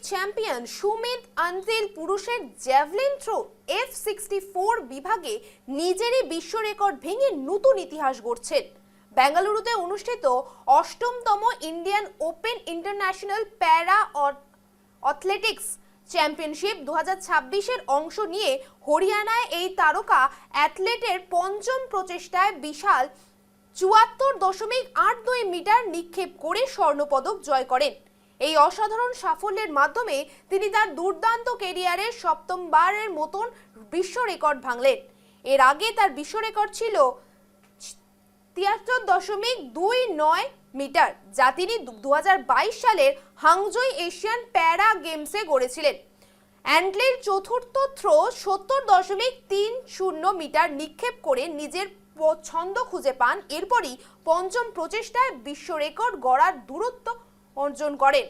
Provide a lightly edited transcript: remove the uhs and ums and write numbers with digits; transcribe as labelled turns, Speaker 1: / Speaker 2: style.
Speaker 1: Champion Sumit আনজিল পুরুষের javelin throw F64 বিভাগে নিজেরই বিশ্ব রেকর্ড ভেঙে নতুন ইতিহাস গড়ছেন। বেঙ্গালুরুতে অনুষ্ঠিত অষ্টমতম Indian open international para athletics championship 2026-এর অংশ নিয়ে হরিয়ানায় এই তারকা অ্যাথলেটের পঞ্চম প্রচেষ্টায় বিশাল 74.82 মিটার নিক্ষেপ করে স্বর্ণপদক জয় করেন। এই অসাধারণ সাফল্যের মাধ্যমে তিনি তার দুর্দান্ত ক্যারিয়ারের সপ্তমবারের মতন বিশ্ব রেকর্ড ভাঙলেন। এর আগে তার বিশ্ব রেকর্ড ছিল 73.29 মিটার, যা তিনি 2022 সালের হাংজৌ এশিয়ান প্যারা গেমসে গড়েছিলেন। অ্যান্ডলির চতুর্থ থ্রো 70.30 মিটার নিক্ষেপ করে নিজের ছন্দ খুঁজে পান। এরপরই পঞ্চম প্রচেষ্টায় বিশ্ব রেকর্ড গড়ার দূরত্ব অর্জন করেন।